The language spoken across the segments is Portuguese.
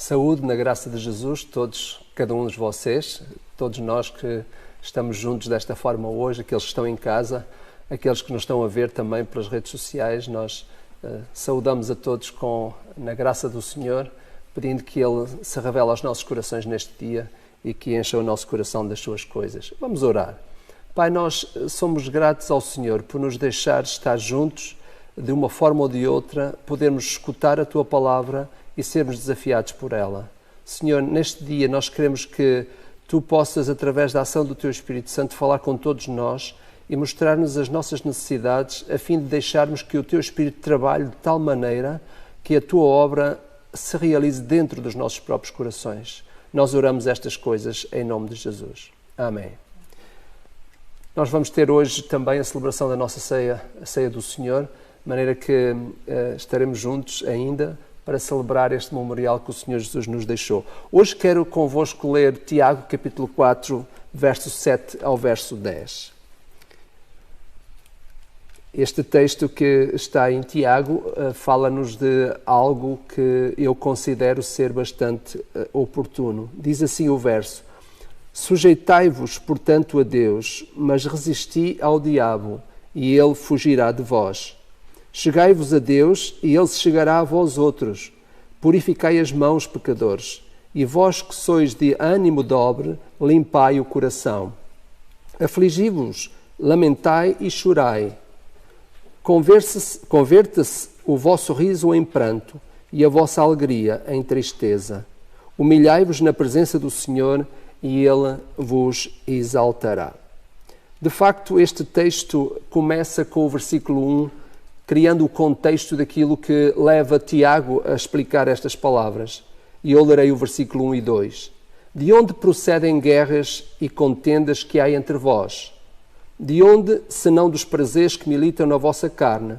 Saúde na graça de Jesus, cada um de vocês, todos nós que estamos juntos desta forma hoje, aqueles que estão em casa, aqueles que nos estão a ver também pelas redes sociais, nós saudamos a todos na graça do Senhor, pedindo que Ele se revele aos nossos corações neste dia e que encha o nosso coração das suas coisas. Vamos orar. Pai, nós somos gratos ao Senhor por nos deixar estar juntos, de uma forma ou de outra, podermos escutar a Tua Palavra e sermos desafiados por ela. Senhor, neste dia nós queremos que Tu possas, através da ação do Teu Espírito Santo, falar com todos nós e mostrar-nos as nossas necessidades, a fim de deixarmos que o Teu Espírito trabalhe de tal maneira que a Tua obra se realize dentro dos nossos próprios corações. Nós oramos estas coisas em nome de Jesus. Amém. Nós vamos ter hoje também a celebração da nossa ceia, a ceia do Senhor, de maneira que estaremos juntos ainda para celebrar este memorial que o Senhor Jesus nos deixou. Hoje quero convosco ler Tiago, capítulo 4, verso 7 ao verso 10. Este texto que está em Tiago fala-nos de algo que eu considero ser bastante oportuno. Diz assim o verso: Sujeitai-vos, portanto, a Deus, mas resisti ao diabo, e ele fugirá de vós. Chegai-vos a Deus, e Ele se chegará a vós outros. Purificai as mãos, pecadores, e vós que sois de ânimo dobre, limpai o coração. Afligi-vos, lamentai e chorai. Converta-se o vosso riso em pranto, e a vossa alegria em tristeza. Humilhai-vos na presença do Senhor, e Ele vos exaltará. De facto, este texto começa com o versículo 1, criando o contexto daquilo que leva Tiago a explicar estas palavras. E eu lerei o versículo 1 e 2. De onde procedem guerras e contendas que há entre vós? De onde, senão dos prazeres que militam na vossa carne?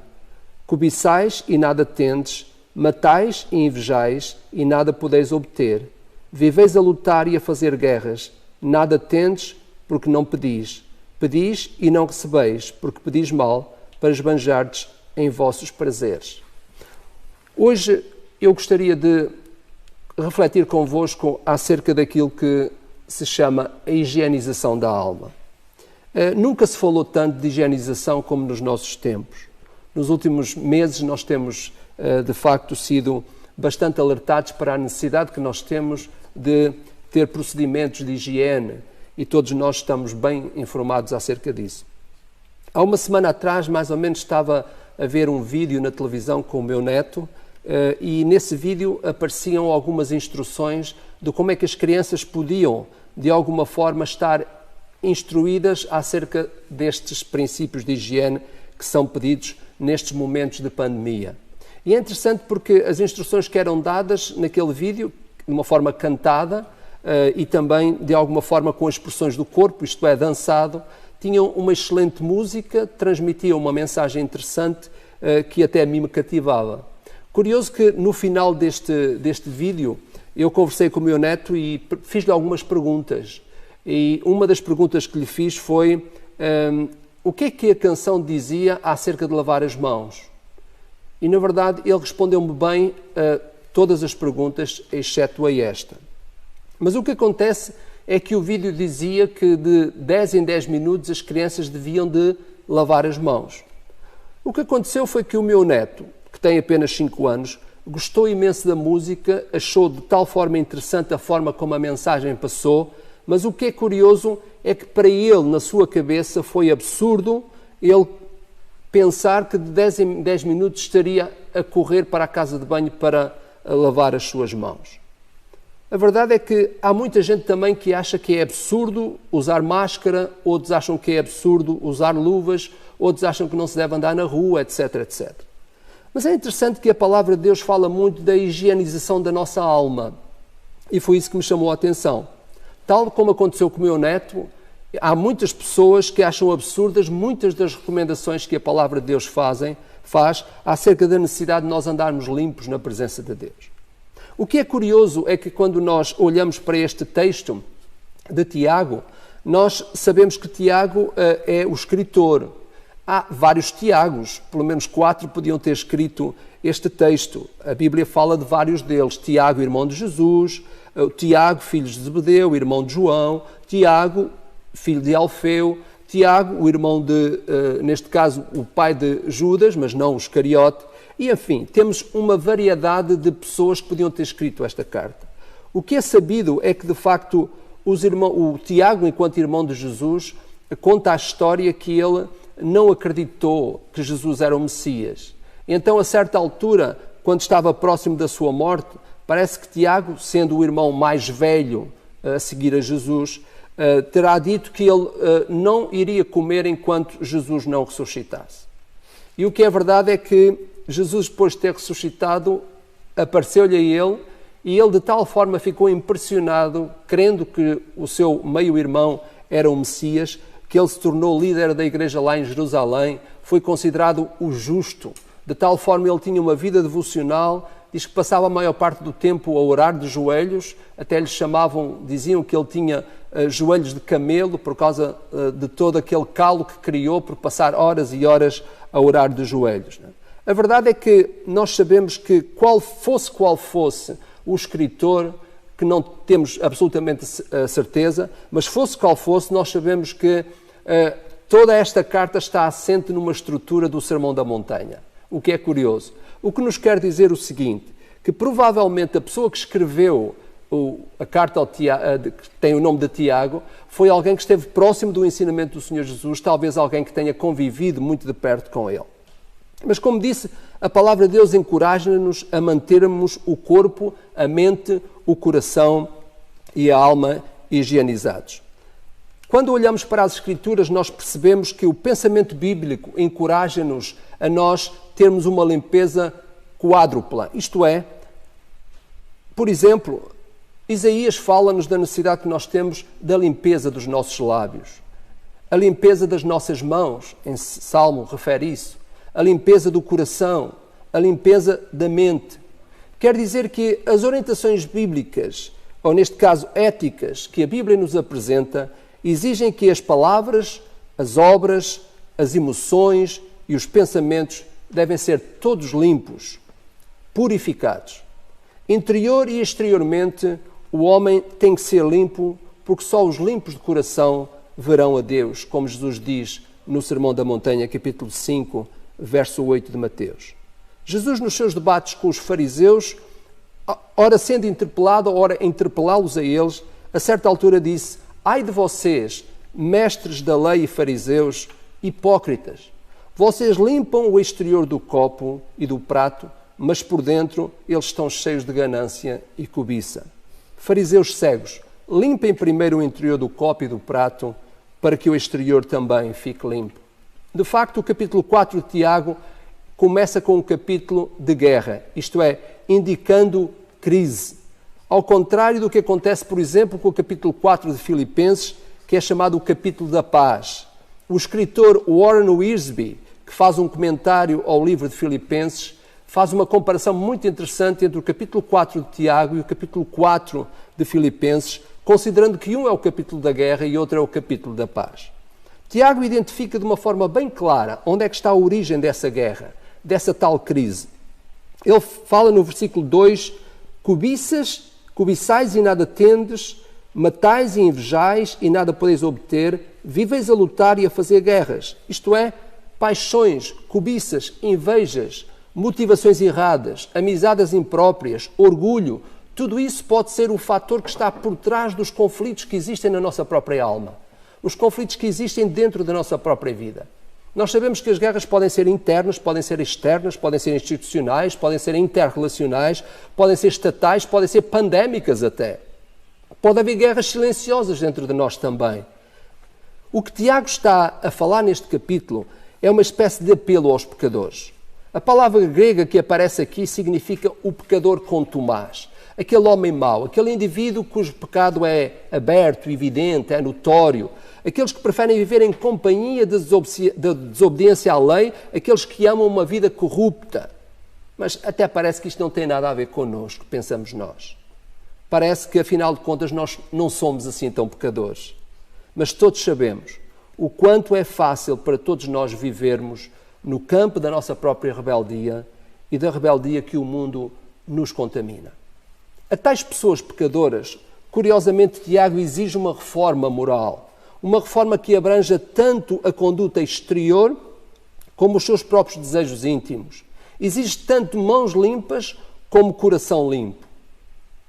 Cobiçais e nada tendes, matais e invejais e nada podeis obter. Viveis a lutar e a fazer guerras, nada tendes porque não pedis. Pedis e não recebeis, porque pedis mal, para esbanjardes em vossos prazeres. Hoje eu gostaria de refletir convosco acerca daquilo que se chama a higienização da alma. Nunca se falou tanto de higienização como nos nossos tempos. Nos últimos meses nós temos, de facto, sido bastante alertados para a necessidade que nós temos de ter procedimentos de higiene e todos nós estamos bem informados acerca disso. Há uma semana atrás, mais ou menos, estava a ver um vídeo na televisão com o meu neto e nesse vídeo apareciam algumas instruções de como é que as crianças podiam, de alguma forma, estar instruídas acerca destes princípios de higiene que são pedidos nestes momentos de pandemia. E é interessante porque as instruções que eram dadas naquele vídeo, de uma forma cantada e também de alguma forma com expressões do corpo, isto é, dançado, tinham uma excelente música, transmitiam uma mensagem interessante que até a mim me cativava. Curioso que no final deste vídeo eu conversei com o meu neto e fiz-lhe algumas perguntas. E uma das perguntas que lhe fiz foi o que é que a canção dizia acerca de lavar as mãos? E na verdade ele respondeu-me bem a todas as perguntas, exceto a esta. Mas o que acontece é que o vídeo dizia que de 10 em 10 minutos as crianças deviam de lavar as mãos. O que aconteceu foi que o meu neto, que tem apenas 5 anos, gostou imenso da música, achou de tal forma interessante a forma como a mensagem passou, mas o que é curioso é que para ele, na sua cabeça, foi absurdo ele pensar que de 10 em 10 minutos estaria a correr para a casa de banho para lavar as suas mãos. A verdade é que há muita gente também que acha que é absurdo usar máscara, outros acham que é absurdo usar luvas, outros acham que não se deve andar na rua, etc, etc. Mas é interessante que a palavra de Deus fala muito da higienização da nossa alma. E foi isso que me chamou a atenção. Tal como aconteceu com o meu neto, há muitas pessoas que acham absurdas muitas das recomendações que a palavra de Deus faz acerca da necessidade de nós andarmos limpos na presença de Deus. O que é curioso é que quando nós olhamos para este texto de Tiago, nós sabemos que Tiago é o escritor. Há vários Tiagos, pelo menos 4 podiam ter escrito este texto. A Bíblia fala de vários deles. Tiago, irmão de Jesus, Tiago, filho de Zebedeu, irmão de João, Tiago, filho de Alfeu, Tiago, o irmão de, neste caso, o pai de Judas, mas não o Iscariote. E, enfim, temos uma variedade de pessoas que podiam ter escrito esta carta. O que é sabido é que, de facto, o Tiago, enquanto irmão de Jesus, conta a história que ele não acreditou que Jesus era o Messias. Então, a certa altura, quando estava próximo da sua morte, parece que Tiago, sendo o irmão mais velho a seguir a Jesus, terá dito que ele não iria comer enquanto Jesus não ressuscitasse. E o que é verdade é que Jesus, depois de ter ressuscitado, apareceu-lhe a ele, e ele de tal forma ficou impressionado, crendo que o seu meio-irmão era o Messias, que ele se tornou líder da igreja lá em Jerusalém, foi considerado o justo. De tal forma ele tinha uma vida devocional, diz que passava a maior parte do tempo a orar de joelhos, até lhe chamavam, diziam que ele tinha joelhos de camelo por causa de todo aquele calo que criou por passar horas e horas a orar de joelhos. A verdade é que nós sabemos que qual fosse o escritor, que não temos absolutamente a certeza, mas fosse qual fosse, nós sabemos que toda esta carta está assente numa estrutura do Sermão da Montanha, o que é curioso. O que nos quer dizer o seguinte, que provavelmente a pessoa que escreveu a carta ao Tiago, que tem o nome de Tiago, foi alguém que esteve próximo do ensinamento do Senhor Jesus, talvez alguém que tenha convivido muito de perto com ele. Mas, como disse, a palavra de Deus encoraja-nos a mantermos o corpo, a mente, o coração e a alma higienizados. Quando olhamos para as Escrituras, nós percebemos que o pensamento bíblico encoraja-nos a nós termos uma limpeza quádrupla. Isto é, por exemplo, Isaías fala-nos da necessidade que nós temos da limpeza dos nossos lábios, a limpeza das nossas mãos, em Salmo refere isso, a limpeza do coração, a limpeza da mente. Quer dizer que as orientações bíblicas, ou neste caso éticas, que a Bíblia nos apresenta, exigem que as palavras, as obras, as emoções e os pensamentos devem ser todos limpos, purificados. Interior e exteriormente, o homem tem que ser limpo, porque só os limpos de coração verão a Deus, como Jesus diz no Sermão da Montanha, capítulo 5, verso 8 de Mateus. Jesus, nos seus debates com os fariseus, ora sendo interpelado, ora interpelá-los a eles, a certa altura disse: ai de vocês, mestres da lei e fariseus, hipócritas! Vocês limpam o exterior do copo e do prato, mas por dentro eles estão cheios de ganância e cobiça. Fariseus cegos, limpem primeiro o interior do copo e do prato, para que o exterior também fique limpo. De facto, o capítulo 4 de Tiago começa com um capítulo de guerra, isto é, indicando crise. Ao contrário do que acontece, por exemplo, com o capítulo 4 de Filipenses, que é chamado o capítulo da paz. O escritor Warren Wiersbe, que faz um comentário ao livro de Filipenses, faz uma comparação muito interessante entre o capítulo 4 de Tiago e o capítulo 4 de Filipenses, considerando que um é o capítulo da guerra e outro é o capítulo da paz. Tiago identifica de uma forma bem clara onde é que está a origem dessa guerra, dessa tal crise. Ele fala no versículo 2, cobiçais e nada tendes, matais e invejais e nada podeis obter, viveis a lutar e a fazer guerras. Isto é, paixões, cobiças, invejas, motivações erradas, amizades impróprias, orgulho, tudo isso pode ser o fator que está por trás dos conflitos que existem na nossa própria alma. Os conflitos que existem dentro da nossa própria vida. Nós sabemos que as guerras podem ser internas, podem ser externas, podem ser institucionais, podem ser interrelacionais, podem ser estatais, podem ser pandémicas até. Pode haver guerras silenciosas dentro de nós também. O que Tiago está a falar neste capítulo é uma espécie de apelo aos pecadores. A palavra grega que aparece aqui significa o pecador contumaz. Aquele homem mau, aquele indivíduo cujo pecado é aberto, evidente, é notório, aqueles que preferem viver em companhia da desobediência à lei, aqueles que amam uma vida corrupta. Mas até parece que isto não tem nada a ver connosco, pensamos nós. Parece que, afinal de contas, nós não somos assim tão pecadores. Mas todos sabemos, o quanto é fácil para todos nós vivermos no campo da nossa própria rebeldia e da rebeldia que o mundo nos contamina. A tais pessoas pecadoras, curiosamente, Tiago exige uma reforma moral, uma reforma que abranja tanto a conduta exterior como os seus próprios desejos íntimos. Exige tanto mãos limpas como coração limpo.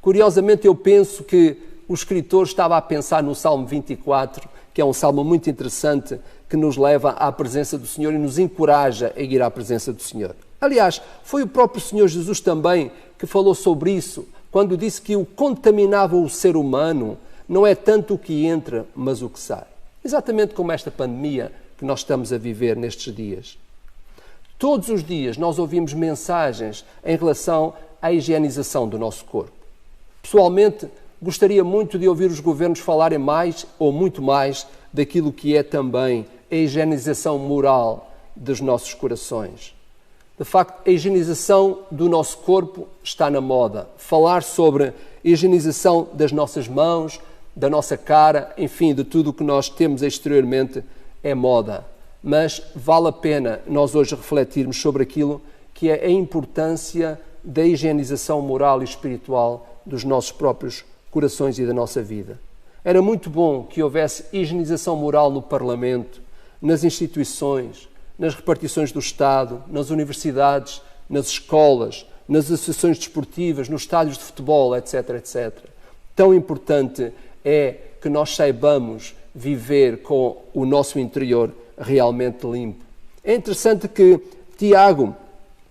Curiosamente, eu penso que o escritor estava a pensar no Salmo 24, que é um salmo muito interessante, que nos leva à presença do Senhor e nos encoraja a ir à presença do Senhor. Aliás, foi o próprio Senhor Jesus também que falou sobre isso, quando disse que o contaminava o ser humano não é tanto o que entra, mas o que sai. Exatamente como esta pandemia que nós estamos a viver nestes dias. Todos os dias nós ouvimos mensagens em relação à higienização do nosso corpo. Pessoalmente, gostaria muito de ouvir os governos falarem mais ou muito mais daquilo que é também a higienização moral dos nossos corações. De facto, a higienização do nosso corpo está na moda. Falar sobre a higienização das nossas mãos, da nossa cara, enfim, de tudo o que nós temos exteriormente é moda. Mas vale a pena nós hoje refletirmos sobre aquilo que é a importância da higienização moral e espiritual dos nossos próprios corações e da nossa vida. Era muito bom que houvesse higienização moral no Parlamento, nas instituições, nas repartições do Estado, nas universidades, nas escolas, nas associações desportivas, nos estádios de futebol, etc, etc. Tão importante é que nós saibamos viver com o nosso interior realmente limpo. É interessante que Tiago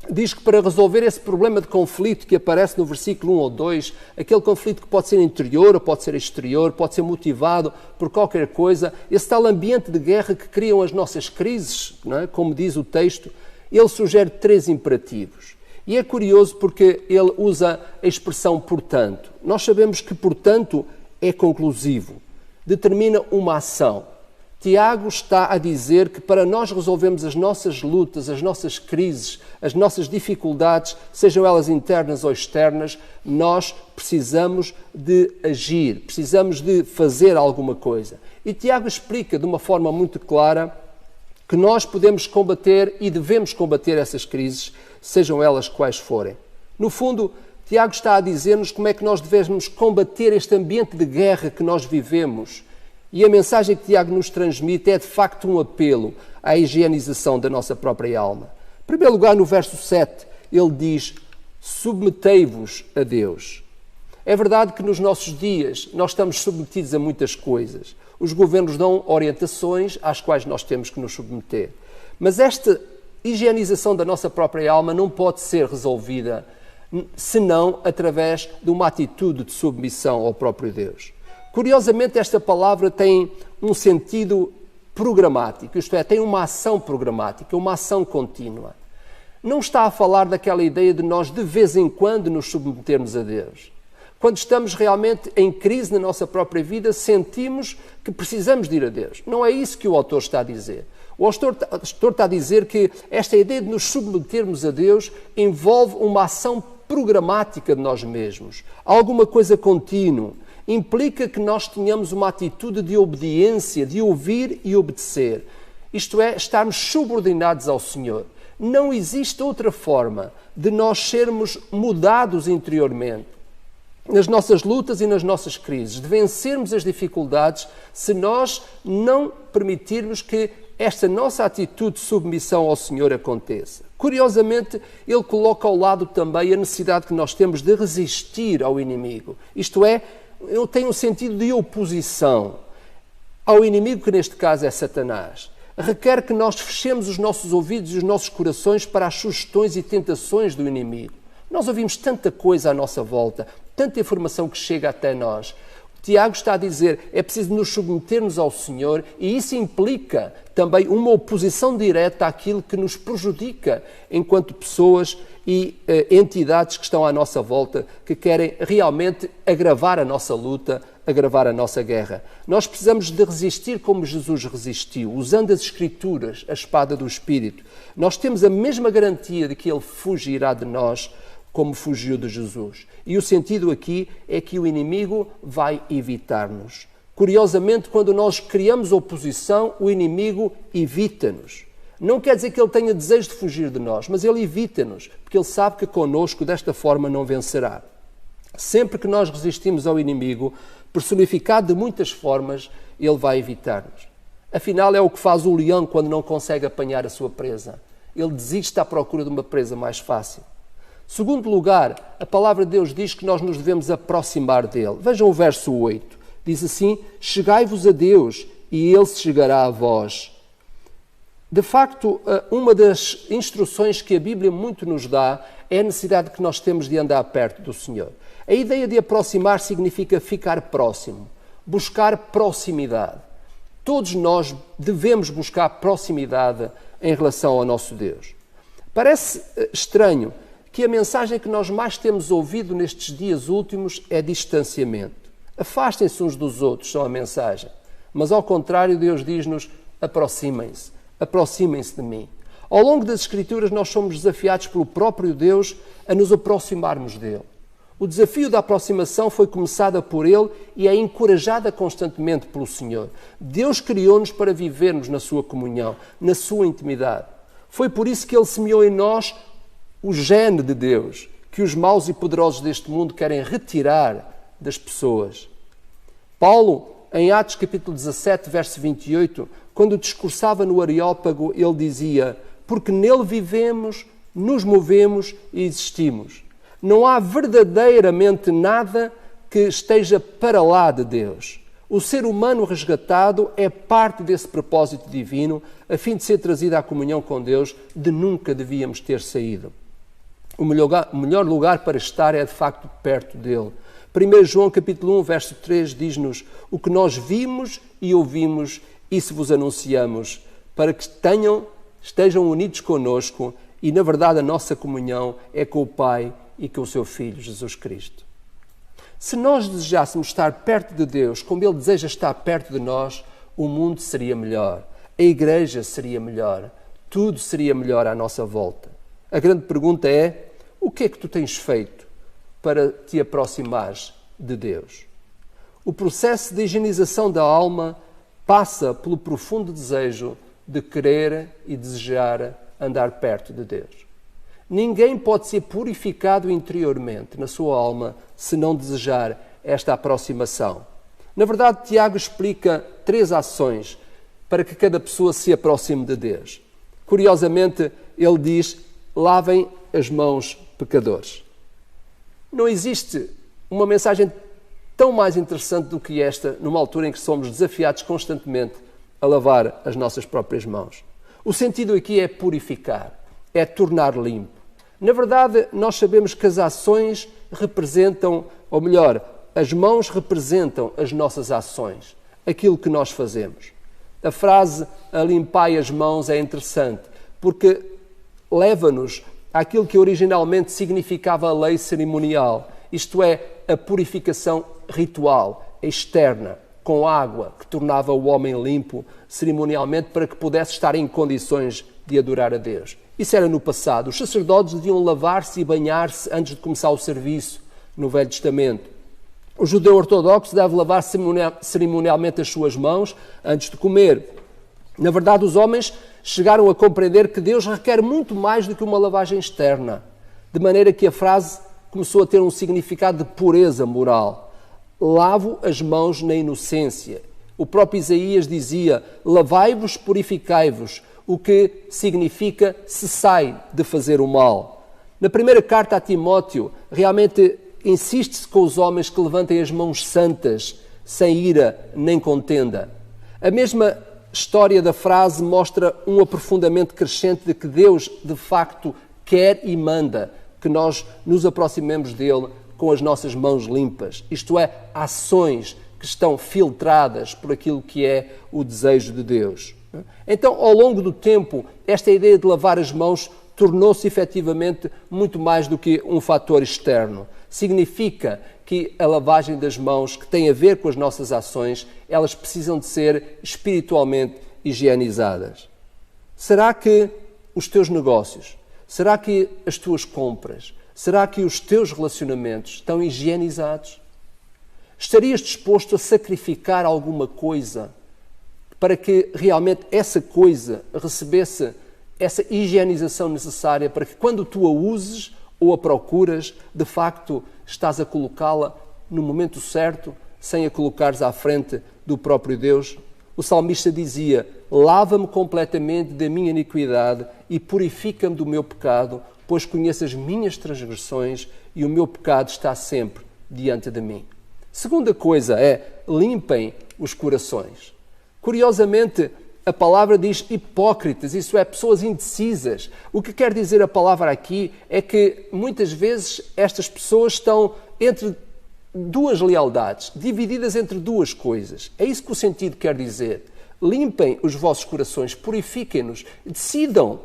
diz que para resolver esse problema de conflito que aparece no versículo 1 ou 2, aquele conflito que pode ser interior ou pode ser exterior, pode ser motivado por qualquer coisa, esse tal ambiente de guerra que criam as nossas crises, não é? Como diz o texto, ele sugere 3 imperativos. E é curioso porque ele usa a expressão portanto. Nós sabemos que portanto é conclusivo, determina uma ação. Tiago está a dizer que para nós resolvermos as nossas lutas, as nossas crises, as nossas dificuldades, sejam elas internas ou externas, nós precisamos de agir, precisamos de fazer alguma coisa. E Tiago explica de uma forma muito clara que nós podemos combater e devemos combater essas crises, sejam elas quais forem. No fundo, Tiago está a dizer-nos como é que nós devemos combater este ambiente de guerra que nós vivemos. E a mensagem que Tiago nos transmite é de facto um apelo à higienização da nossa própria alma. Em primeiro lugar, no verso 7, ele diz: submetei-vos a Deus. É verdade que nos nossos dias nós estamos submetidos a muitas coisas. Os governos dão orientações às quais nós temos que nos submeter. Mas esta higienização da nossa própria alma não pode ser resolvida senão através de uma atitude de submissão ao próprio Deus. Curiosamente, esta palavra tem um sentido programático, isto é, tem uma ação programática, uma ação contínua. Não está a falar daquela ideia de nós de vez em quando nos submetermos a Deus. Quando estamos realmente em crise na nossa própria vida, sentimos que precisamos de ir a Deus. Não é isso que o autor está a dizer. O autor está a dizer que esta ideia de nos submetermos a Deus envolve uma ação programática de nós mesmos, alguma coisa contínua. Implica que nós tenhamos uma atitude de obediência, de ouvir e obedecer. Isto é, estarmos subordinados ao Senhor. Não existe outra forma de nós sermos mudados interiormente, nas nossas lutas e nas nossas crises, de vencermos as dificuldades, se nós não permitirmos que esta nossa atitude de submissão ao Senhor aconteça. Curiosamente, ele coloca ao lado também a necessidade que nós temos de resistir ao inimigo. Isto é, eu tenho um sentido de oposição ao inimigo, que neste caso é Satanás. Requer que nós fechemos os nossos ouvidos e os nossos corações para as sugestões e tentações do inimigo. Nós ouvimos tanta coisa à nossa volta, tanta informação que chega até nós. Tiago está a dizer, é preciso nos submetermos ao Senhor, e isso implica também uma oposição direta àquilo que nos prejudica enquanto pessoas e entidades que estão à nossa volta, que querem realmente agravar a nossa luta, agravar a nossa guerra. Nós precisamos de resistir como Jesus resistiu, usando as Escrituras, a espada do Espírito. Nós temos a mesma garantia de que Ele fugirá de nós como fugiu de Jesus. E o sentido aqui é que o inimigo vai evitar-nos. Curiosamente, quando nós criamos oposição, o inimigo evita-nos. Não quer dizer que ele tenha desejo de fugir de nós, mas ele evita-nos, porque ele sabe que connosco desta forma não vencerá. Sempre que nós resistimos ao inimigo, personificado de muitas formas, ele vai evitar-nos. Afinal, é o que faz o leão quando não consegue apanhar a sua presa. Ele desiste à procura de uma presa mais fácil. Segundo lugar, a palavra de Deus diz que nós nos devemos aproximar dele. Vejam o verso 8. Diz assim: chegai-vos a Deus e ele se chegará a vós. De facto, uma das instruções que a Bíblia muito nos dá é a necessidade que nós temos de andar perto do Senhor. A ideia de aproximar significa ficar próximo, buscar proximidade. Todos nós devemos buscar proximidade em relação ao nosso Deus. Parece estranho que a mensagem que nós mais temos ouvido nestes dias últimos é distanciamento. Afastem-se uns dos outros, são a mensagem. Mas ao contrário, Deus diz-nos: aproximem-se de mim. Ao longo das Escrituras nós somos desafiados pelo próprio Deus a nos aproximarmos dele. O desafio da aproximação foi começada por ele e é encorajada constantemente pelo Senhor. Deus criou-nos para vivermos na sua comunhão, na sua intimidade. Foi por isso que ele semeou em nós o gene de Deus, que os maus e poderosos deste mundo querem retirar das pessoas. Paulo, em Atos capítulo 17, verso 28, quando discursava no Areópago, ele dizia: porque nele vivemos, nos movemos e existimos. Não há verdadeiramente nada que esteja para lá de Deus. O ser humano resgatado é parte desse propósito divino, a fim de ser trazido à comunhão com Deus, de nunca devíamos ter saído. O melhor lugar para estar é, de facto, perto dele. 1 João capítulo 1, verso 3 diz-nos: o que nós vimos e ouvimos, isso vos anunciamos, para que estejam unidos conosco, e, na verdade, a nossa comunhão é com o Pai e com o seu Filho, Jesus Cristo. Se nós desejássemos estar perto de Deus, como Ele deseja estar perto de nós, o mundo seria melhor, a igreja seria melhor, tudo seria melhor à nossa volta. A grande pergunta é: o que é que tu tens feito para te aproximares de Deus? O processo de higienização da alma passa pelo profundo desejo de querer e desejar andar perto de Deus. Ninguém pode ser purificado interiormente na sua alma se não desejar esta aproximação. Na verdade, Tiago explica 3 ações para que cada pessoa se aproxime de Deus. Curiosamente, ele diz: lavem as mãos, pecadores. Não existe uma mensagem tão mais interessante do que esta, numa altura em que somos desafiados constantemente a lavar as nossas próprias mãos. O sentido aqui é purificar, é tornar limpo. Na verdade, nós sabemos que as ações representam, ou melhor, as mãos representam as nossas ações, aquilo que nós fazemos. A frase "a limpai as mãos" é interessante, porque leva-nos àquilo que originalmente significava a lei cerimonial, isto é, a purificação ritual, externa, com água, que tornava o homem limpo cerimonialmente para que pudesse estar em condições de adorar a Deus. Isso era no passado. Os sacerdotes deviam lavar-se e banhar-se antes de começar o serviço no Velho Testamento. O judeu ortodoxo deve lavar cerimonialmente as suas mãos antes de comer. Na verdade, os homens chegaram a compreender que Deus requer muito mais do que uma lavagem externa, de maneira que a frase começou a ter um significado de pureza moral. Lavo as mãos na inocência. O próprio Isaías dizia: lavai-vos, purificai-vos, o que significa cessai de fazer o mal. Na primeira carta a Timóteo, realmente insiste-se com os homens que levantem as mãos santas, sem ira nem contenda. A mesma história da frase mostra um aprofundamento crescente de que Deus, de facto, quer e manda que nós nos aproximemos dele com as nossas mãos limpas, isto é, ações que estão filtradas por aquilo que é o desejo de Deus. Então, ao longo do tempo, esta ideia de lavar as mãos tornou-se efetivamente muito mais do que um fator externo. Significa que a lavagem das mãos, que tem a ver com as nossas ações, elas precisam de ser espiritualmente higienizadas. Será que os teus negócios, será que as tuas compras, será que os teus relacionamentos estão higienizados? Estarias disposto a sacrificar alguma coisa para que realmente essa coisa recebesse essa higienização necessária para que quando tu a uses ou a procuras, de facto estás a colocá-la no momento certo, sem a colocares à frente do próprio Deus? O salmista dizia: lava-me completamente da minha iniquidade e purifica-me do meu pecado, pois conheço as minhas transgressões e o meu pecado está sempre diante de mim. Segunda coisa é: limpem os corações. Curiosamente, a palavra diz hipócritas, isso é, pessoas indecisas. O que quer dizer a palavra aqui é que muitas vezes estas pessoas estão entre duas lealdades, divididas entre duas coisas. É isso que o sentido quer dizer. Limpem os vossos corações, purifiquem-nos, decidam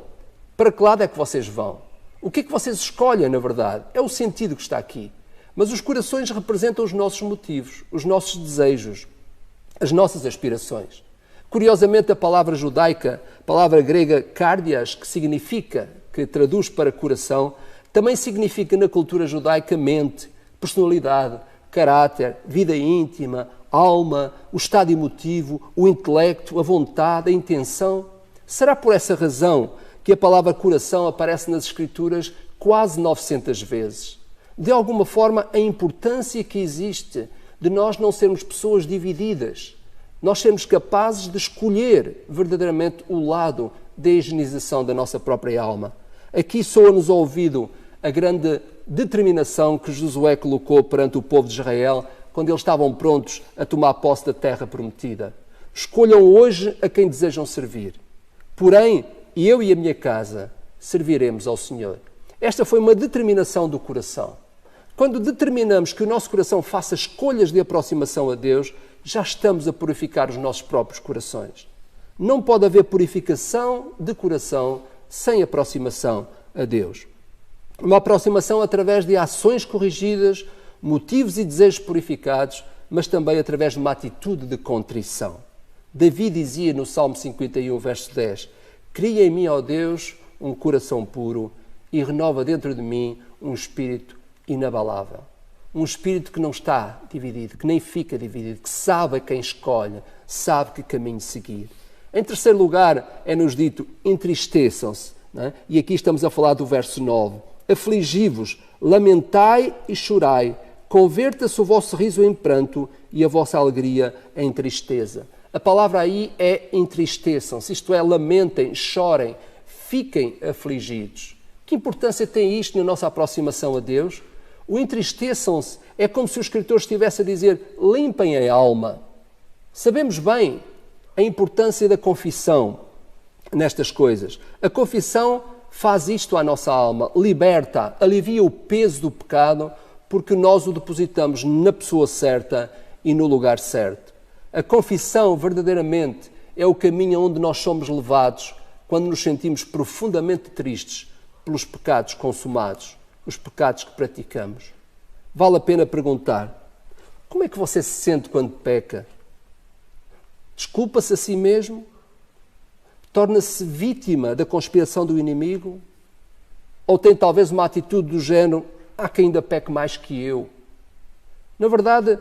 para que lado é que vocês vão. O que é que vocês escolhem, na verdade? É o sentido que está aqui. Mas os corações representam os nossos motivos, os nossos desejos, as nossas aspirações. Curiosamente, a palavra judaica, a palavra grega cardias, que traduz para coração, também significa na cultura judaica mente, personalidade, caráter, vida íntima, alma, o estado emotivo, o intelecto, a vontade, a intenção. Será por essa razão que a palavra coração aparece nas Escrituras quase 900 vezes? De alguma forma, a importância que existe de nós não sermos pessoas divididas, nós sermos capazes de escolher verdadeiramente o lado da higienização da nossa própria alma. Aqui soa-nos ao ouvido a grande determinação que Josué colocou perante o povo de Israel quando eles estavam prontos a tomar posse da terra prometida. Escolham hoje a quem desejam servir. Porém, eu e a minha casa serviremos ao Senhor. Esta foi uma determinação do coração. Quando determinamos que o nosso coração faça escolhas de aproximação a Deus, já estamos a purificar os nossos próprios corações. Não pode haver purificação de coração sem aproximação a Deus. Uma aproximação através de ações corrigidas, motivos e desejos purificados, mas também através de uma atitude de contrição. Davi dizia no Salmo 51, verso 10: cria em mim, ó Deus, um coração puro e renova dentro de mim um espírito inabalável. Um espírito que não está dividido, que nem fica dividido, que sabe a quem escolhe, sabe que caminho seguir. Em terceiro lugar, é-nos dito: entristeçam-se. Não é? E aqui estamos a falar do verso 9. Afligi-vos, lamentai e chorai, converta-se o vosso riso em pranto e a vossa alegria em tristeza. A palavra aí é entristeçam-se, isto é, lamentem, chorem, fiquem afligidos. Que importância tem isto na nossa aproximação a Deus? O entristeçam-se é como se o escritor estivesse a dizer: limpem a alma. Sabemos bem a importância da confissão nestas coisas. A confissão faz isto à nossa alma, liberta, alivia o peso do pecado, porque nós o depositamos na pessoa certa e no lugar certo. A confissão, verdadeiramente, é o caminho onde nós somos levados quando nos sentimos profundamente tristes pelos pecados consumados, os pecados que praticamos. Vale a pena perguntar: como é que você se sente quando peca? Desculpa-se a si mesmo? Torna-se vítima da conspiração do inimigo? Ou tem talvez uma atitude do género: há quem ainda peque mais que eu? Na verdade,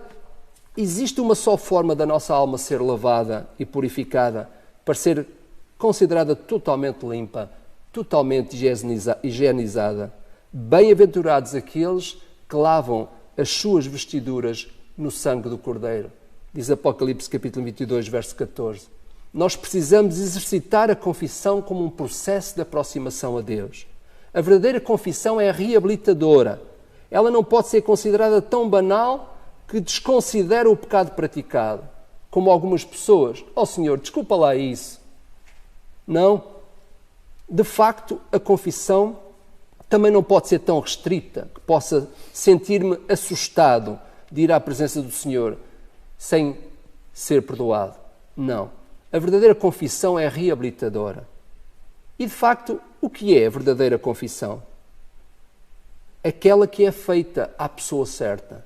existe uma só forma da nossa alma ser lavada e purificada para ser considerada totalmente limpa, totalmente higienizada. Bem-aventurados aqueles que lavam as suas vestiduras no sangue do Cordeiro. Diz Apocalipse capítulo 22, verso 14. Nós precisamos exercitar a confissão como um processo de aproximação a Deus. A verdadeira confissão é reabilitadora. Ela não pode ser considerada tão banal que desconsidera o pecado praticado, como algumas pessoas. Oh Senhor, desculpa lá isso. Não. De facto, a confissão também não pode ser tão restrita que possa sentir-me assustado de ir à presença do Senhor sem ser perdoado. Não. A verdadeira confissão é reabilitadora. E, de facto, o que é a verdadeira confissão? Aquela que é feita à pessoa certa.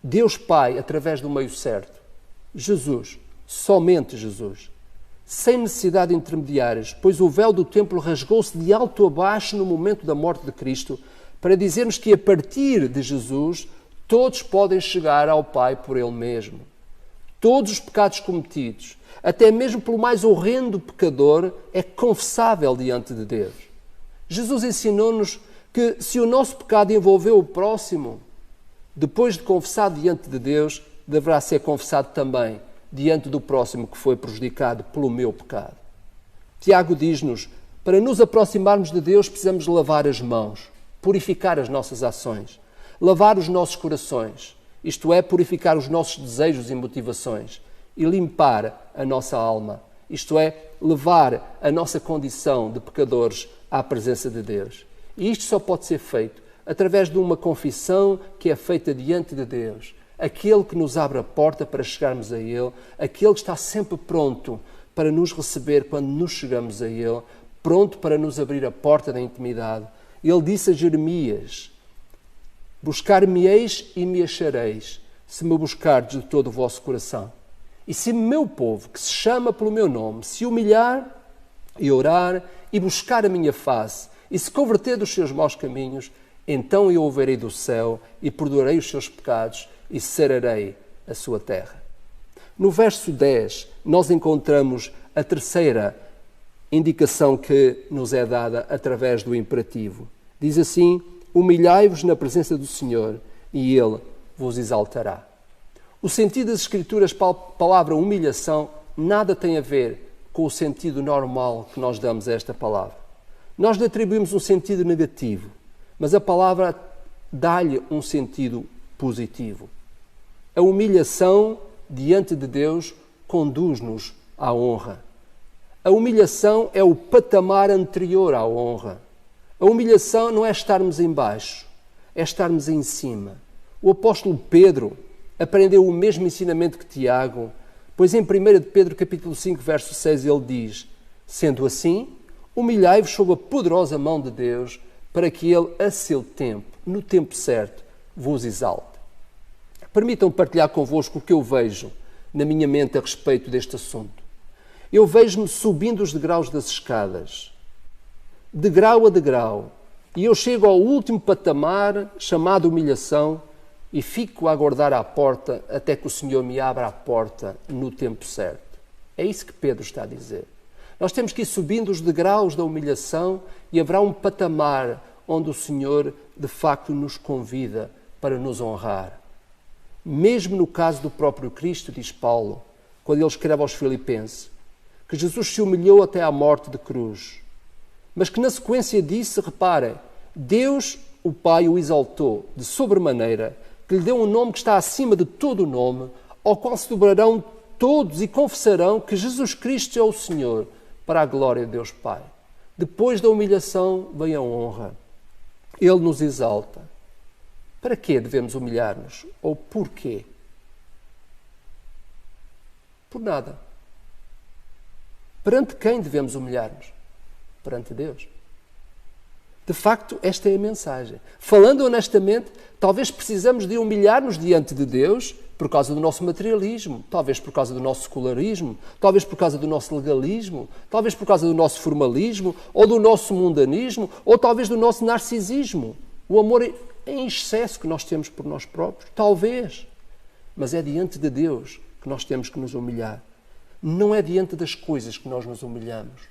Deus Pai, através do meio certo. Jesus, somente Jesus. Sem necessidade de intermediários, pois o véu do templo rasgou-se de alto a baixo no momento da morte de Cristo, para dizer-nos que a partir de Jesus todos podem chegar ao Pai por Ele mesmo. Todos os pecados cometidos, até mesmo pelo mais horrendo pecador, é confessável diante de Deus. Jesus ensinou-nos que se o nosso pecado envolveu o próximo, depois de confessado diante de Deus, deverá ser confessado também diante do próximo que foi prejudicado pelo meu pecado. Tiago diz-nos, para nos aproximarmos de Deus precisamos lavar as mãos, purificar as nossas ações, lavar os nossos corações, isto é, purificar os nossos desejos e motivações e limpar a nossa alma, isto é, levar a nossa condição de pecadores à presença de Deus. E isto só pode ser feito através de uma confissão que é feita diante de Deus, aquele que nos abre a porta para chegarmos a Ele, aquele que está sempre pronto para nos receber quando nos chegamos a Ele, pronto para nos abrir a porta da intimidade. Ele disse a Jeremias, buscar-me-eis e me achareis, se me buscardes de todo o vosso coração. E se meu povo, que se chama pelo meu nome, se humilhar e orar e buscar a minha face e se converter dos seus maus caminhos, então eu ouvirei do céu e perdoarei os seus pecados e sararei a sua terra. No verso 10, nós encontramos a terceira indicação que nos é dada através do imperativo. Diz assim, humilhai-vos na presença do Senhor e Ele vos exaltará. O sentido das Escrituras para a palavra humilhação nada tem a ver com o sentido normal que nós damos a esta palavra. Nós lhe atribuímos um sentido negativo, mas a palavra dá-lhe um sentido positivo. A humilhação diante de Deus conduz-nos à honra. A humilhação é o patamar anterior à honra. A humilhação não é estarmos em baixo, é estarmos em cima. O apóstolo Pedro aprendeu o mesmo ensinamento que Tiago, pois em 1 Pedro capítulo 5, verso 6, ele diz, sendo assim, humilhai-vos sob a poderosa mão de Deus, para que Ele, a seu tempo, no tempo certo, vos exalte. Permitam partilhar convosco o que eu vejo na minha mente a respeito deste assunto. Eu vejo-me subindo os degraus das escadas, degrau a degrau, e eu chego ao último patamar, chamado humilhação, e fico a aguardar à porta até que o Senhor me abra a porta no tempo certo. É isso que Pedro está a dizer. Nós temos que ir subindo os degraus da humilhação e haverá um patamar onde o Senhor, de facto, nos convida para nos honrar. Mesmo no caso do próprio Cristo, diz Paulo, quando ele escreve aos Filipenses, que Jesus se humilhou até à morte de cruz, mas que na sequência disso, reparem, Deus, o Pai, o exaltou de sobremaneira, que lhe deu um nome que está acima de todo o nome, ao qual se dobrarão todos e confessarão que Jesus Cristo é o Senhor, para a glória de Deus Pai. Depois da humilhação vem a honra. Ele nos exalta. Para que devemos humilhar-nos? Ou porquê? Por nada. Perante quem devemos humilhar-nos? Perante Deus. De facto, esta é a mensagem. Falando honestamente, talvez precisamos de humilhar-nos diante de Deus por causa do nosso materialismo, talvez por causa do nosso secularismo, talvez por causa do nosso legalismo, talvez por causa do nosso formalismo, ou do nosso mundanismo, ou talvez do nosso narcisismo. O amor em excesso que nós temos por nós próprios, talvez. Mas é diante de Deus que nós temos que nos humilhar. Não é diante das coisas que nós nos humilhamos.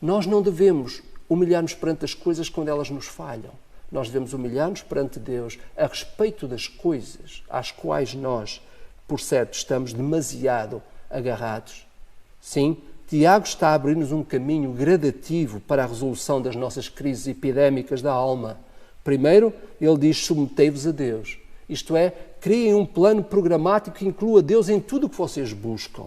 Nós não devemos humilhar-nos perante as coisas quando elas nos falham. Nós devemos humilhar-nos perante Deus a respeito das coisas às quais nós, por certo, estamos demasiado agarrados. Sim, Tiago está a abrir-nos um caminho gradativo para a resolução das nossas crises epidémicas da alma. Primeiro, ele diz, submetei-vos a Deus. Isto é, criem um plano programático que inclua Deus em tudo o que vocês buscam.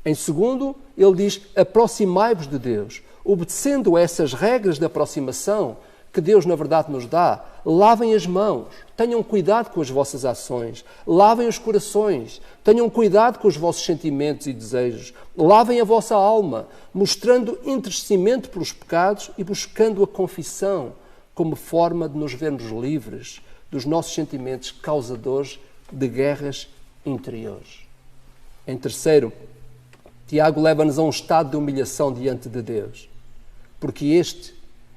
Em segundo, ele diz, aproximai-vos de Deus. Obedecendo a essas regras de aproximação que Deus, na verdade, nos dá, lavem as mãos, tenham cuidado com as vossas ações, lavem os corações, tenham cuidado com os vossos sentimentos e desejos, lavem a vossa alma, mostrando entristecimento pelos pecados e buscando a confissão como forma de nos vermos livres dos nossos sentimentos causadores de guerras interiores. Em terceiro, Tiago leva-nos a um estado de humilhação diante de Deus, porque este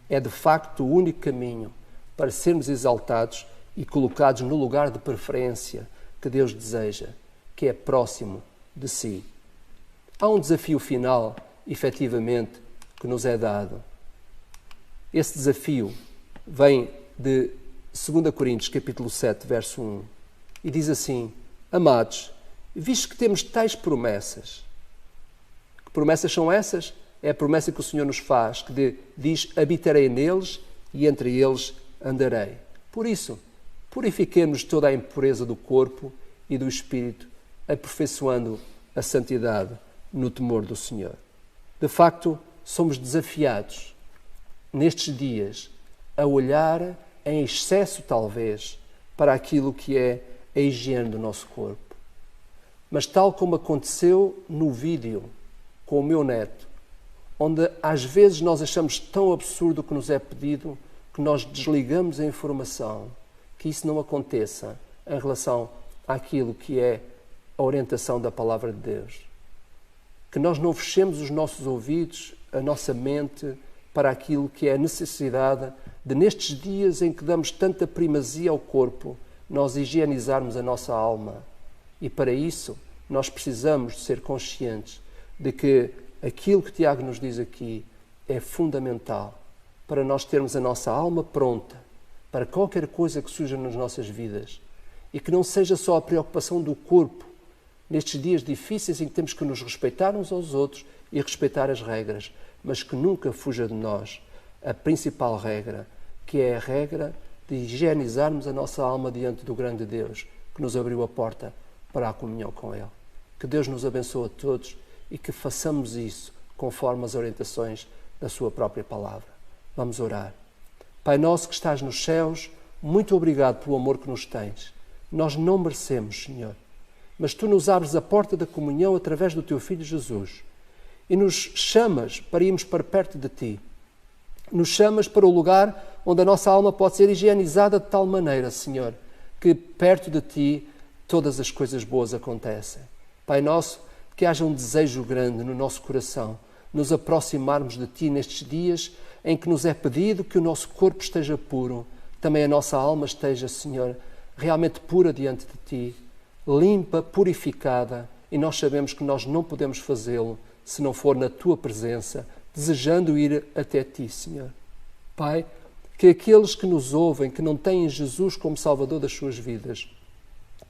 é de facto o único caminho para sermos exaltados e colocados no lugar de preferência que Deus deseja, que é próximo de si. Há um desafio final, efetivamente, que nos é dado. Esse desafio vem de 2 Coríntios, capítulo 7, verso 1, e diz assim: Amados, visto que temos tais promessas. Que promessas são essas? É a promessa que o Senhor nos faz, que diz: habitarei neles e entre eles andarei. Por isso, purifiquemos toda a impureza do corpo e do espírito, aperfeiçoando a santidade no temor do Senhor. De facto, somos desafiados nestes dias a olhar em excesso, talvez, para aquilo que é a higiene do nosso corpo. Mas tal como aconteceu no vídeo com o meu neto, onde às vezes nós achamos tão absurdo o que nos é pedido que nós desligamos a informação, que isso não aconteça em relação àquilo que é a orientação da Palavra de Deus. Que nós não fechemos os nossos ouvidos, a nossa mente, para aquilo que é a necessidade de, nestes dias em que damos tanta primazia ao corpo, nós higienizarmos a nossa alma. E para isso, nós precisamos de ser conscientes de que aquilo que Tiago nos diz aqui é fundamental para nós termos a nossa alma pronta para qualquer coisa que surja nas nossas vidas e que não seja só a preocupação do corpo nestes dias difíceis em que temos que nos respeitar uns aos outros e respeitar as regras, mas que nunca fuja de nós a principal regra, que é a regra de higienizarmos a nossa alma diante do grande Deus que nos abriu a porta para a comunhão com Ele. Que Deus nos abençoe a todos e que façamos isso conforme as orientações da sua própria palavra. Vamos orar. Pai nosso que estás nos céus, muito obrigado pelo amor que nos tens. Nós não merecemos, Senhor, mas Tu nos abres a porta da comunhão através do Teu Filho Jesus e nos chamas para irmos para perto de Ti. Nos chamas para o lugar onde a nossa alma pode ser higienizada de tal maneira, Senhor, que perto de Ti todas as coisas boas acontecem. Pai nosso, que haja um desejo grande no nosso coração, nos aproximarmos de Ti nestes dias em que nos é pedido que o nosso corpo esteja puro, também a nossa alma esteja, Senhor, realmente pura diante de Ti, limpa, purificada, e nós sabemos que nós não podemos fazê-lo se não for na Tua presença, desejando ir até Ti, Senhor. Pai, que aqueles que nos ouvem, que não têm Jesus como Salvador das suas vidas,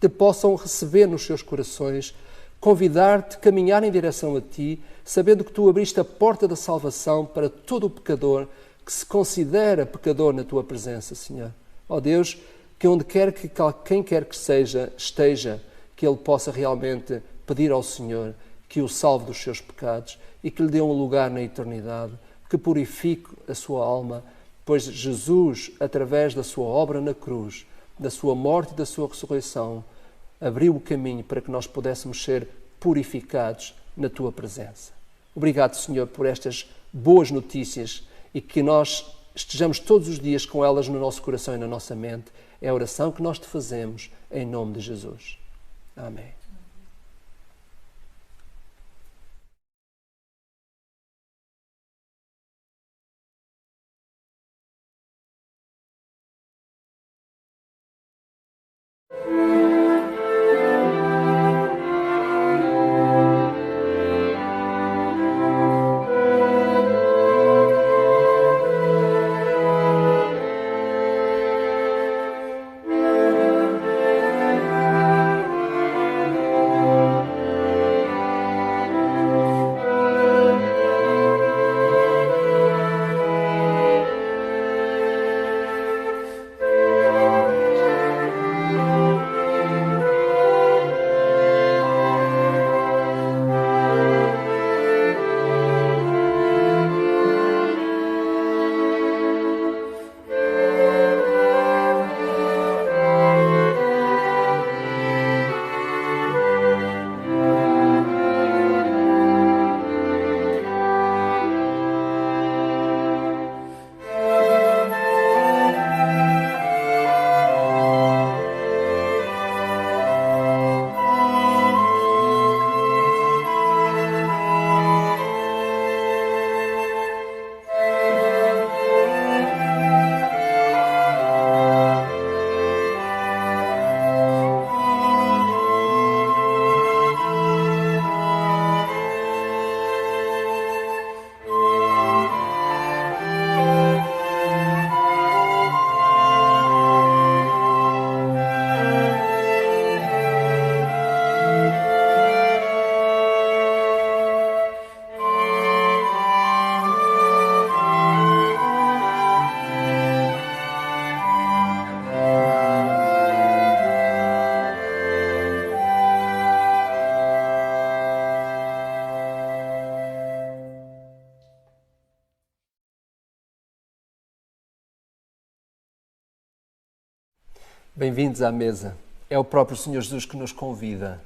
Te possam receber nos seus corações, convidar-te a caminhar em direção a Ti, sabendo que Tu abriste a porta da salvação para todo o pecador que se considera pecador na Tua presença, Senhor. Ó Deus, que onde quer que quem quer que seja, esteja, que ele possa realmente pedir ao Senhor que o salve dos seus pecados e que lhe dê um lugar na eternidade, que purifique a sua alma, pois Jesus, através da sua obra na cruz, da sua morte e da sua ressurreição, abriu o caminho para que nós pudéssemos ser purificados na Tua presença. Obrigado, Senhor, por estas boas notícias e que nós estejamos todos os dias com elas no nosso coração e na nossa mente. É a oração que nós te fazemos em nome de Jesus. Amém. Bem-vindos à mesa. É o próprio Senhor Jesus que nos convida.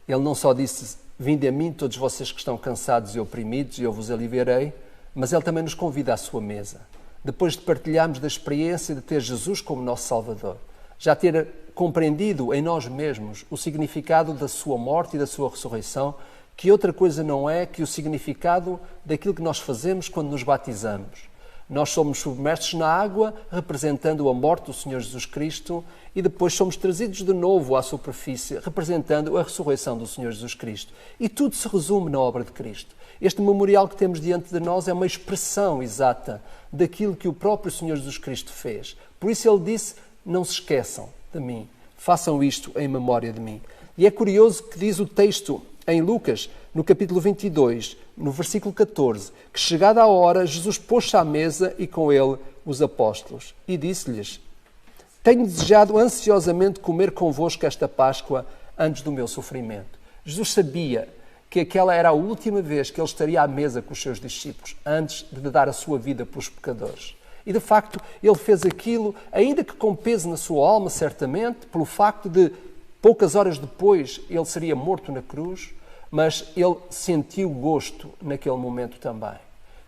Ele não só disse, vinde a mim todos vocês que estão cansados e oprimidos e eu vos aliviarei, mas Ele também nos convida à sua mesa. Depois de partilharmos da experiência de ter Jesus como nosso Salvador, já ter compreendido em nós mesmos o significado da sua morte e da sua ressurreição, que outra coisa não é que o significado daquilo que nós fazemos quando nos batizamos. Nós somos submersos na água, representando a morte do Senhor Jesus Cristo, e depois somos trazidos de novo à superfície, representando a ressurreição do Senhor Jesus Cristo. E tudo se resume na obra de Cristo. Este memorial que temos diante de nós é uma expressão exata daquilo que o próprio Senhor Jesus Cristo fez. Por isso Ele disse, não se esqueçam de mim, façam isto em memória de mim. E é curioso que diz o texto em Lucas, no capítulo 22, no versículo 14, que chegada a hora, Jesus pôs-se à mesa e com ele os apóstolos e disse-lhes, tenho desejado ansiosamente comer convosco esta Páscoa antes do meu sofrimento. Jesus sabia que aquela era a última vez que ele estaria à mesa com os seus discípulos, antes de dar a sua vida pelos pecadores. E de facto, ele fez aquilo, ainda que com peso na sua alma, certamente, pelo facto de, poucas horas depois, ele seria morto na cruz, mas ele sentiu gosto naquele momento também.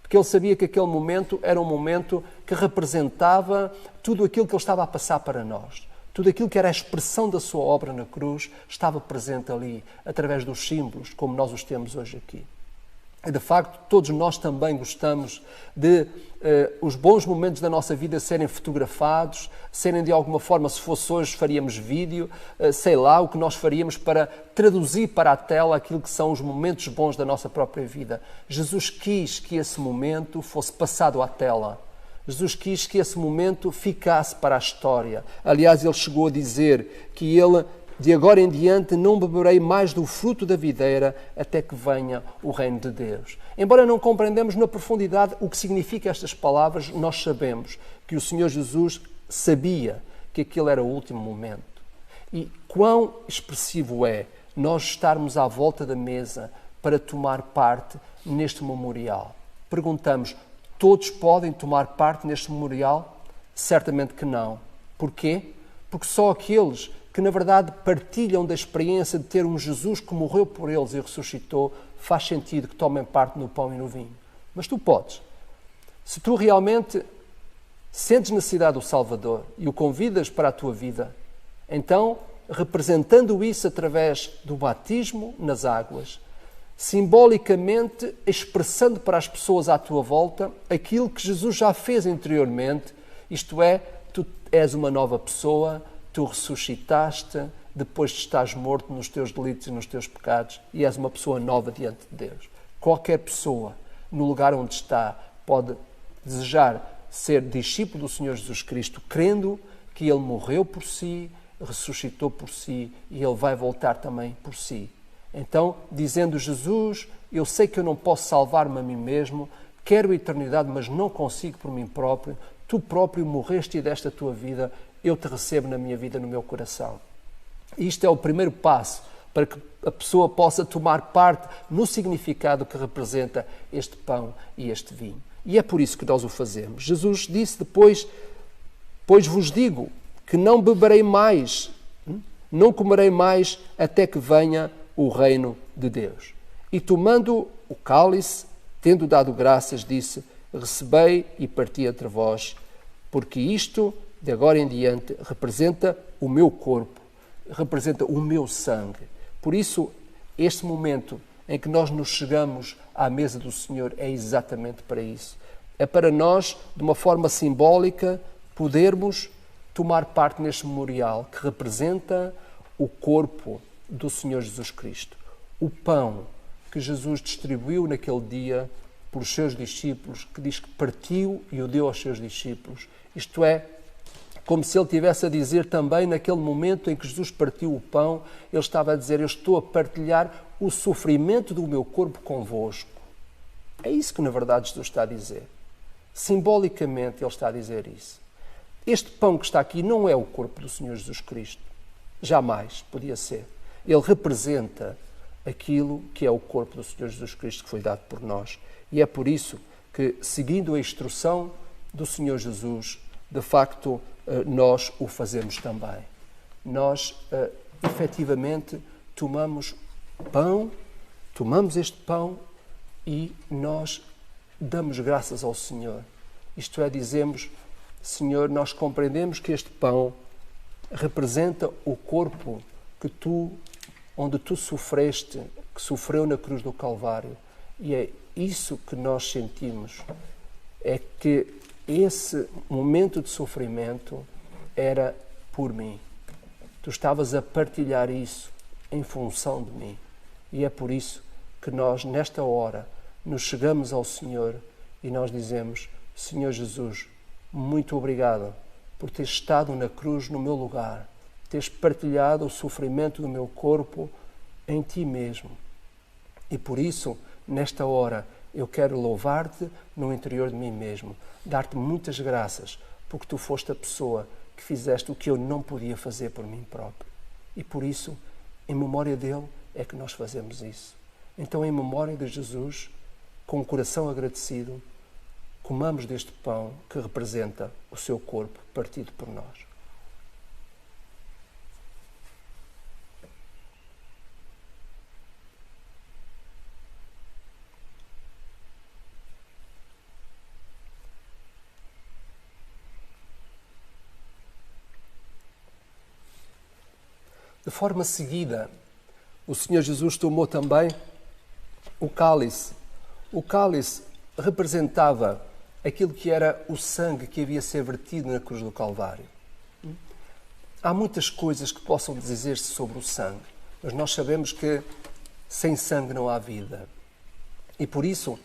Porque ele sabia que aquele momento era um momento que representava tudo aquilo que ele estava a passar para nós. Tudo aquilo que era a expressão da sua obra na cruz estava presente ali, através dos símbolos, como nós os temos hoje aqui. E de facto, todos nós também gostamos de os bons momentos da nossa vida serem fotografados, serem de alguma forma, se fosse hoje, faríamos vídeo, sei lá, o que nós faríamos para traduzir para a tela aquilo que são os momentos bons da nossa própria vida. Jesus quis que esse momento fosse passado à tela. Jesus quis que esse momento ficasse para a história. Aliás, ele chegou a dizer que ele, de agora em diante, não beberei mais do fruto da videira até que venha o reino de Deus. Embora não compreendamos na profundidade o que significa estas palavras, nós sabemos que o Senhor Jesus sabia que aquele era o último momento. E quão expressivo é nós estarmos à volta da mesa para tomar parte neste memorial. Perguntamos, todos podem tomar parte neste memorial? Certamente que não. Porquê? Porque só aqueles que na verdade partilham da experiência de ter um Jesus que morreu por eles e ressuscitou, faz sentido que tomem parte no pão e no vinho. Mas tu podes. Se tu realmente sentes necessidade do Salvador e o convidas para a tua vida, então, representando isso através do batismo nas águas, simbolicamente expressando para as pessoas à tua volta aquilo que Jesus já fez anteriormente, isto é, tu és uma nova pessoa, tu ressuscitaste depois de estares morto nos teus delitos e nos teus pecados e és uma pessoa nova diante de Deus. Qualquer pessoa, no lugar onde está, pode desejar ser discípulo do Senhor Jesus Cristo, crendo que Ele morreu por si, ressuscitou por si e Ele vai voltar também por si. Então, dizendo Jesus, eu sei que eu não posso salvar-me a mim mesmo, quero a eternidade, mas não consigo por mim próprio, tu próprio morreste e deste a tua vida, eu te recebo na minha vida, no meu coração. E isto é o primeiro passo para que a pessoa possa tomar parte no significado que representa este pão e este vinho. E é por isso que nós o fazemos. Jesus disse depois, pois vos digo que não beberei mais, não comerei mais até que venha o reino de Deus. E tomando o cálice, tendo dado graças, disse, recebei e parti entre vós, porque isto de agora em diante, representa o meu corpo, representa o meu sangue. Por isso, este momento em que nós nos chegamos à mesa do Senhor é exatamente para isso. É para nós, de uma forma simbólica, podermos tomar parte neste memorial que representa o corpo do Senhor Jesus Cristo. O pão que Jesus distribuiu naquele dia por os seus discípulos, que diz que partiu e o deu aos seus discípulos. Isto é, como se ele estivesse a dizer também, naquele momento em que Jesus partiu o pão, ele estava a dizer, eu estou a partilhar o sofrimento do meu corpo convosco. É isso que, na verdade, Jesus está a dizer. Simbolicamente, ele está a dizer isso. Este pão que está aqui não é o corpo do Senhor Jesus Cristo. Jamais podia ser. Ele representa aquilo que é o corpo do Senhor Jesus Cristo que foi dado por nós. E é por isso que, seguindo a instrução do Senhor Jesus, de facto, nós o fazemos também. Nós, efetivamente, tomamos este pão e nós damos graças ao Senhor. Isto é, dizemos, Senhor, nós compreendemos que este pão representa o corpo onde tu sofreste, que sofreu na cruz do Calvário. E é isso que nós sentimos, é que esse momento de sofrimento era por mim. Tu estavas a partilhar isso em função de mim. E é por isso que nós, nesta hora, nos chegamos ao Senhor e nós dizemos, Senhor Jesus, muito obrigado por teres estado na cruz no meu lugar, teres partilhado o sofrimento do meu corpo em ti mesmo. E por isso, nesta hora, eu quero louvar-te no interior de mim mesmo, dar-te muitas graças, porque tu foste a pessoa que fizeste o que eu não podia fazer por mim próprio. E por isso, em memória dele, é que nós fazemos isso. Então, em memória de Jesus, com o coração agradecido, comamos deste pão que representa o seu corpo partido por nós. De forma seguida, o Senhor Jesus tomou também o cálice. O cálice representava aquilo que era o sangue que havia sido vertido na cruz do Calvário. Há muitas coisas que possam dizer-se sobre o sangue, mas nós sabemos que sem sangue não há vida. E por isso,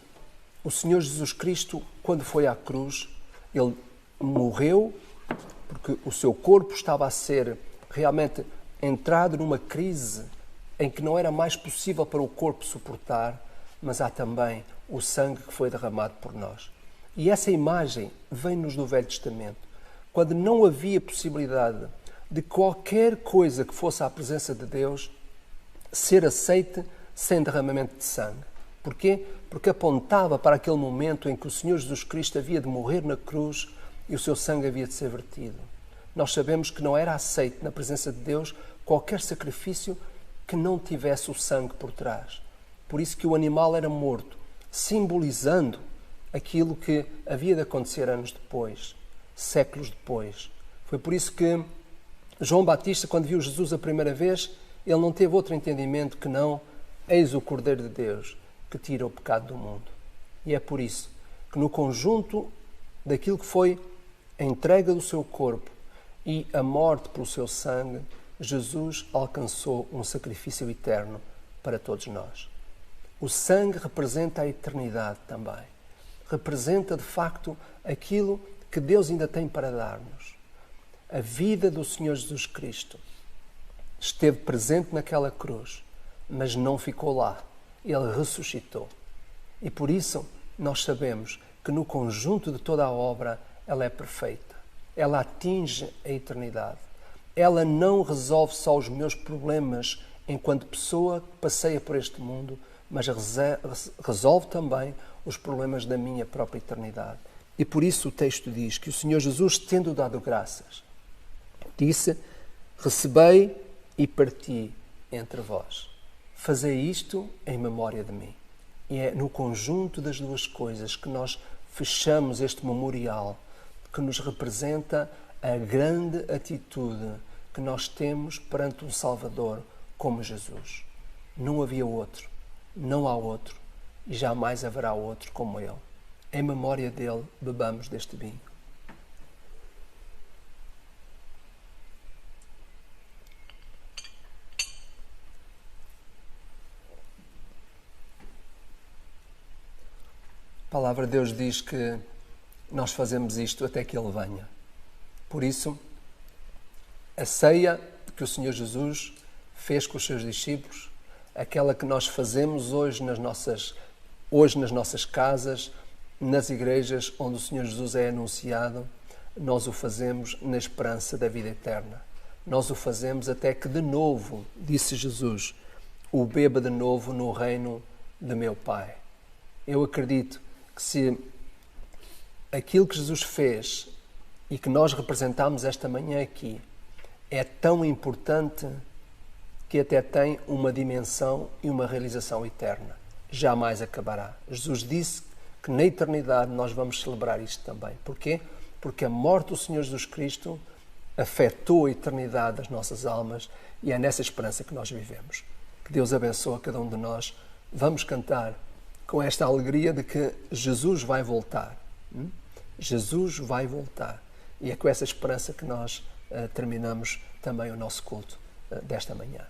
o Senhor Jesus Cristo, quando foi à cruz, ele morreu porque o seu corpo estava a ser realmente entrado numa crise em que não era mais possível para o corpo suportar, mas há também o sangue que foi derramado por nós. E essa imagem vem-nos do Velho Testamento, quando não havia possibilidade de qualquer coisa que fosse à presença de Deus ser aceite sem derramamento de sangue. Porquê? Porque apontava para aquele momento em que o Senhor Jesus Cristo havia de morrer na cruz e o seu sangue havia de ser vertido. Nós sabemos que não era aceite na presença de Deus qualquer sacrifício que não tivesse o sangue por trás. Por isso que o animal era morto, simbolizando aquilo que havia de acontecer anos depois, séculos depois. Foi por isso que João Batista, quando viu Jesus a primeira vez, ele não teve outro entendimento que não, eis o Cordeiro de Deus que tira o pecado do mundo. E é por isso que no conjunto daquilo que foi a entrega do seu corpo e a morte pelo seu sangue, Jesus alcançou um sacrifício eterno para todos nós. O sangue representa a eternidade também. Representa, de facto, aquilo que Deus ainda tem para dar-nos. A vida do Senhor Jesus Cristo esteve presente naquela cruz, mas não ficou lá. Ele ressuscitou. E por isso nós sabemos que no conjunto de toda a obra ela é perfeita. Ela atinge a eternidade. Ela não resolve só os meus problemas enquanto pessoa que passeia por este mundo, mas resolve também os problemas da minha própria eternidade. E por isso o texto diz que o Senhor Jesus, tendo dado graças, disse, recebei e parti entre vós. Fazei isto em memória de mim. E é no conjunto das duas coisas que nós fechamos este memorial que nos representa a grande atitude que nós temos perante um Salvador como Jesus. Não havia outro, não há outro e jamais haverá outro como Ele. Em memória dele, bebamos deste vinho. A palavra de Deus diz que nós fazemos isto até que Ele venha. Por isso, a ceia que o Senhor Jesus fez com os seus discípulos, aquela que nós fazemos hoje nas nossas casas, nas igrejas onde o Senhor Jesus é anunciado, nós o fazemos na esperança da vida eterna. Nós o fazemos até que de novo, disse Jesus, o beba de novo no reino de meu Pai. Eu acredito que se aquilo que Jesus fez e que nós representamos esta manhã aqui é tão importante que até tem uma dimensão e uma realização eterna. Jamais acabará. Jesus disse que na eternidade nós vamos celebrar isto também. Porquê? Porque a morte do Senhor Jesus Cristo afetou a eternidade das nossas almas e é nessa esperança que nós vivemos. Que Deus abençoe a cada um de nós. Vamos cantar com esta alegria de que Jesus vai voltar. Jesus vai voltar. E é com essa esperança que nós terminamos também o nosso culto desta manhã.